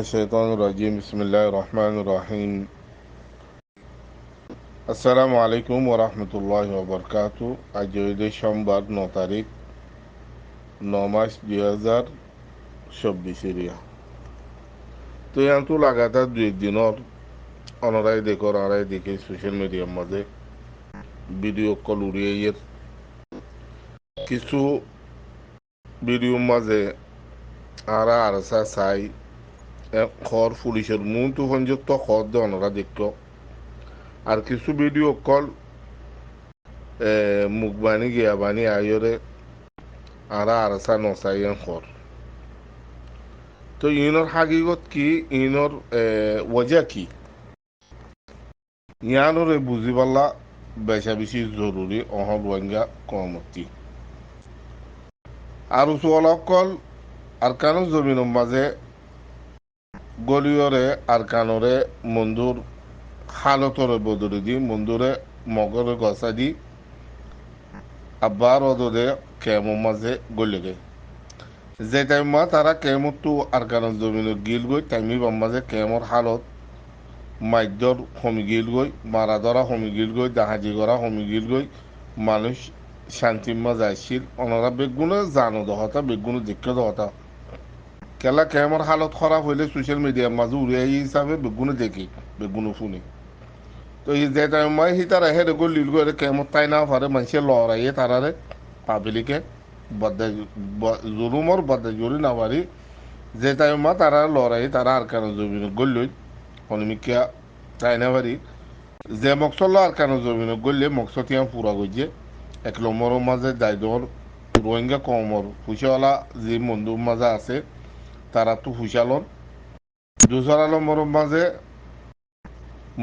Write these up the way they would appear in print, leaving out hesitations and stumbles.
الشيطان الرجيم بسم الله الرحمن الرحيم আসসালামু আলাইকুম ওরহমতুল্লাহি ওবরকাতু। আজ হইলে সোমবার 9 তারিখ 9 মাস 2024 এরিয়া তো ইয়ান্তু লাগাতার 2 দিনের অনরাই দেখো আড়াই দেখে সোশ্যাল মিডিয়ার মাঝে ভিডিও কল উড়িয়ে কিছু ভিডিওর মাঝে আরসা চাই খর পুলিশের মূল তো সংযুক্ত খর দিয়ে অনরা দেখো আর কিছু ভিডিও কল মুখবাণী গিয়াবাণী আয়রে আরসা নসাইন খর তো ইনোর হাকিগত কি ইনোর ওজা কি ইয়ানোরে বুঝি পাল্লা বেশা বেশি জরুরি অহল ওয়াঙ্গা কমতি আর উসুয়ালকল আরকানো জমিনের মাঝে গলিয়রে আরকানরে মন্দুর হালতরে বদলে দি মন্দুরে মগরে গসা দি আবার অদরে কেমন মাঝে গলিগে যে টাইমা তারা কেমতো আরকানো জমিনের গিল গই টাইমি মাঝে কেমর হালত মাইদর হমিগিল গই মারা ধরা হমিগিল গই জাহাজি করা হমিগিল গই মানুষ শান্তিমা যাইছিল ওনারা বেগুনে জানো দহতা বেগুনে দেখে দহতা কেলা কেমর হালত খারাপ হইলে সোশ্যাল মিডিয়ার মাঝে উড়িয়াই হিসাবে বেগুনে দেখি বেগুনে শুনি তো এই যে টাইমাই হি তারা হেরে গো লিল গো কেমর তাই না পারে মানুষের লড়াইয়ে তারারে পাবলিকে বদা জরুমর বদা জরি না পারি যে টাইমা তারা লড়াই তারা আর কেন জমিন গল্লই হনমিকিয়া তাই না পারি যে মকসল আর কেন জমিন গল্লে মকসতিয়া পুরা গইছে এক নম্বরের মাঝে দায়দর রোহিঙ্গা কমর হুশাওয়ালা যে বন্ধুর মাঝে আছে তারা তো হুশালন দুসরা নম্বরের মাঝে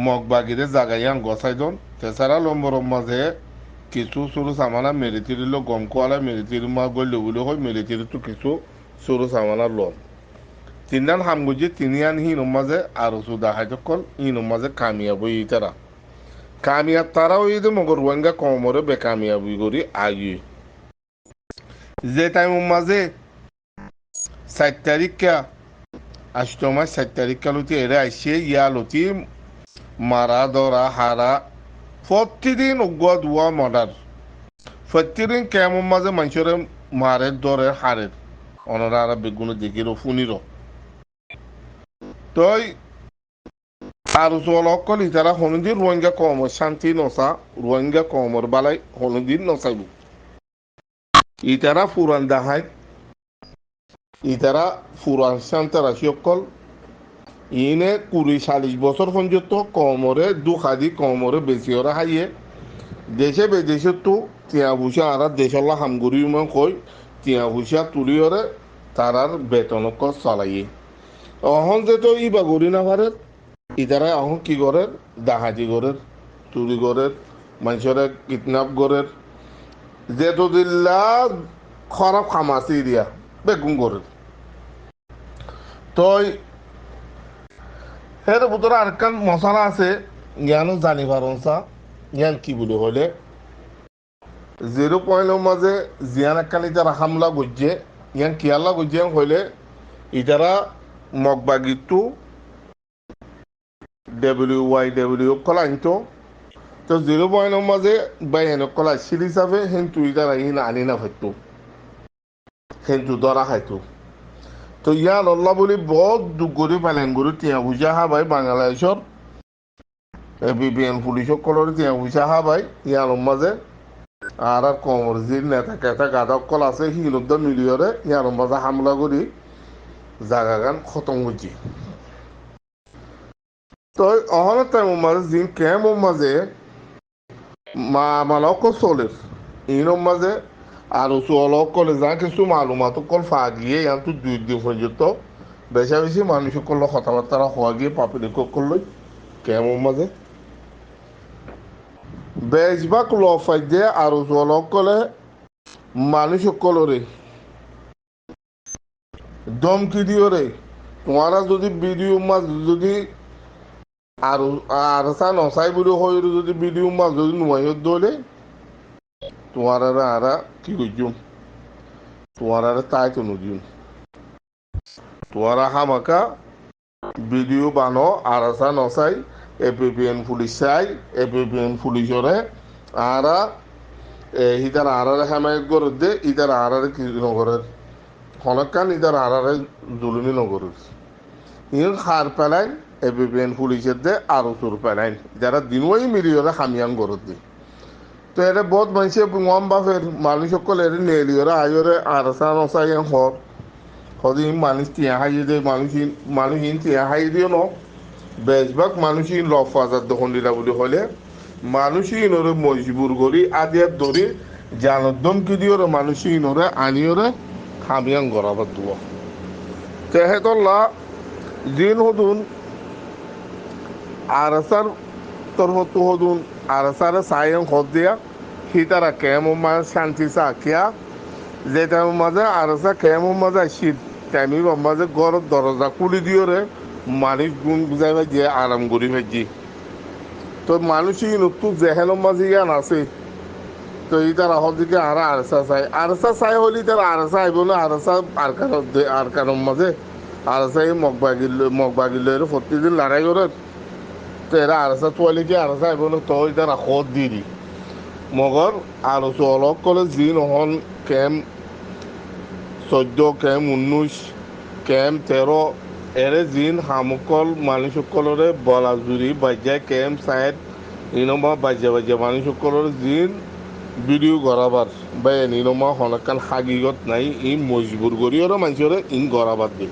মগবাগিরে জাগাইয়ান গসাইদন তেসারা নম্বরের মাঝে কিছু সরু সামানা মেরিতিরিল গম কোয়ালা মেরিতির মা গল্লে বলে হয় মেরিতিরি তো কিছু সরু সামানা লন তিনদান হামগুজি তিনিয়ান হি নমাজে আর সুদা হাইতকল ই নমাজে কামিয়াবই তারা কামিয়াব তারাও এই যে মগর রোহিঙ্গা কমরে বেকামিয়াবি করি আগে যে টাইম মাঝে 4 তারিখা 8 মাস 4 তারিখা লতি এরা আইসে ইয়া লতি মারা ধরা হারা প্রতিদিন উগুয়া দুয়া মর্ডার প্রতিদিন কেমন মাঝে মানুষের মারে ধরে হারে অনরা আর বেগুনে দেখির ফুনির তই আর অকল ইতারা হনুদিন রোহিঙ্গা কমর শান্তি নসা রোহিঙ্গা কমর বালাই হনুদিন নসাইব ইতারা ফুরান দাহাই ইতারা ফুরান শান্তারাশি অকল ইনে 20-40 বছর পর্যন্ত কমরে দুখাদি কমরে বেশি ওরা হাইয়ে দেশে বেদেশে তো তিয়া ভুষা আর দেশল্লা হামগুড়ি উমান কই তিয়া ভুষা তুলি ওরে তারার বেতনক চলাইয়ে অহন যে তো ই বা গড়ি না পারে ইতারা এখন কি করে ডাহাতি করে চুরি করে মানুষের কিডন্যাপ করে যেহেতু দিল্লা খারাপ খামাসি দিয়া বেগুন করে তো এর ভিতরে আরেকখান মশলা আছে জ্ঞানও জানি পারনসা জ্ঞান কি বলে হলে 0 পয়েন্টের মাঝে জিয়ান একখান ইতারা হামলা গজ্জে ইয়ান কিয়াল্লা গজ্জে হইলে ইতারা মগবাগিটু WYW কলা আনতো তো 0 পয়েন্টের মাঝে বাইন কলা সিল হিসাবে হেন্তু ইতারা ইন আনি না হইতো হেন্তু ধরা খাইতো তো ইয়ান আল্লাহ বলি বহুত দুঃখ করে পালেন গরু তিয়া বুঝা হা ভাই বাংলাদেশর বিপিএন পুলিশ সকলের তিয়া বুঝা হা ভাই ইয়ান মাঝে আর কমর জিল নেতা কেতা গাদক কল আছে হিলুদ্দ মিলিয়রে ইয়ান মাঝে হামলা করি জাগা গান খতম করছি তো অহনের টাইমের মাঝে জিন কেমন মাঝে মালক চলের ইনোর মাঝে আর চলক কলে যা কিছু মালুমাত কল ফা গিয়ে ইয়ান তো 2 দিন পর্যন্ত বেশা বেশি মানুষ করলো কথাবার্তা হওয়া গিয়ে পাবলিক করলো কেমন মাঝে বেশভাগ লফাই দিয়ে আর চলক কলে মানুষ সকলরে দমকি দিও রে তোমারা যদি ভিডিও মাছ যদি আর আর চা নচাই বুলি হয় যদি ভিডিও মাছ যদি নুমাইত দলে তোমার আর কি করছুম তোমার আর তাই তো নদীম তোমার হামাকা ভিডিও বানো আরাসা নসাই এপিপিএন পুলিশ চাই এপিপিএন পুলিশরে আরা ইতার আরারে হেমায়ত করে দে ইতার আরারে কি নগরের হনকান ইতার আরারে জুলুমি নগরের ইন হার পেলাইন এপিপিএন পুলিশের দে আরো চোর পেলাইন যারা দিনওই মিলিয়রে হামিয়ান করে দে তো এটা বহুত মানুষে গম বাফের মানুষ সকল এর নেলিয়রে আয়রে আরাসা নসাই হর হদিন মানুষ টিয়া হাইয়ে দে মানুষিন টিয়া হাই দিও ন বেশভাগ মানুষই লফাজার দখন দিলা বলে হলে মানুষই নরে মজবুর করি আদিয়ার ধরে জানদম কি দিও মানুষই নরে আনিওরে খামিয়ান গড়াবার দুয়া তেহেতল্লা দিন হদুন আরাসার তরহতু হদুন আরাসারে সায়ং হদ দিয়া হিতারা কেমন শান্তি সাকিয়া যেটা মাঝে আরাসা কেমন মাঝে শীত টাইমি মাঝে গড় দরজা খুলি দিও রে মানুষ গুণ বুঝাই ভাই যে আরাম করি ভাই তো মানুষই নতুন জেহেনের মাঝে ইয়ান আছে তো ইতার আহর দিকে আরসা চাই হলি তার আরসা আইব না আরসা আর কারণ মাঝে আরসাই মগবাগিল প্রতিদিন লড়াই করে তো এরা আরসা তোয়ালি কি আরসা আইব না তো ইতার আখত দি মগর আরসো অলগ করে যি নহন কেম 14 কেম 19 কেম 13 এরে জিন হামুকল মানুষ সকলরে বলা জুড়ি বাজ্যা কেম সাইড ইনমা বাজ্যা মানুষ সকলরে জিন ভিডিও গড়াবার বা নিনমা হনকান হাগিগত নাই ই মজবুর করিও মানুষরে ইন গড়াবার দি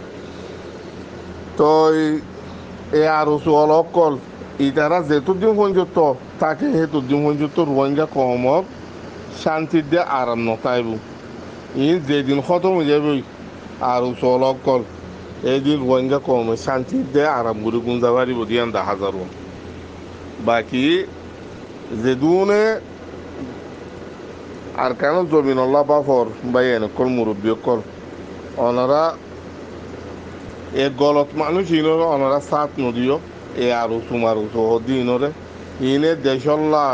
তো এ আরো অলক কল ইতারা যেহেতু দিন পর্যন্ত তাকে হেতু দিন পর্যন্ত রোহিঙ্গা কমক শান্তির দিয়ে আরাম নতাইব ই যেদিন খতম হয়ে যাবে আরো অলক কল এইদিন রোহিঙ্গা কমে শান্তির দিয়ে আরাম করে গুঞ্জা পারিব দিয়ান 10,000 বাকি যেদুনে আর কেন জমিন আল্লাহ বাফর বা এনেকল মুরব্বী কল ওনারা এ গলত মানুষ ইনরে ওনারা সাত নদীও এ আরো সুমারু সহদি ইনরে ইনে দেশল্লা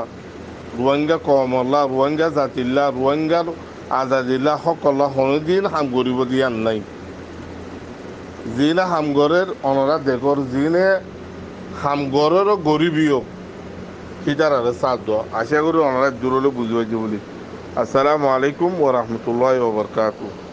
রোহিঙ্গা কমল্লা রোহিঙ্গা জাতিল্লা রোহিঙ্গার আজাদিল্লা সকল্লা হনদিন হাম করিব দিয়ান নাই জিনে হামগরের অনরা দেখর জিনে হামগরেরও গরিবীয় সিতারারে সাথ দেওয়া আশা করি অনরা দূরলে বুঝবাইছে বলি আসসালামু আলাইকুম ওয়া রাহমাতুল্লাহি ওয়া বারাকাতুহু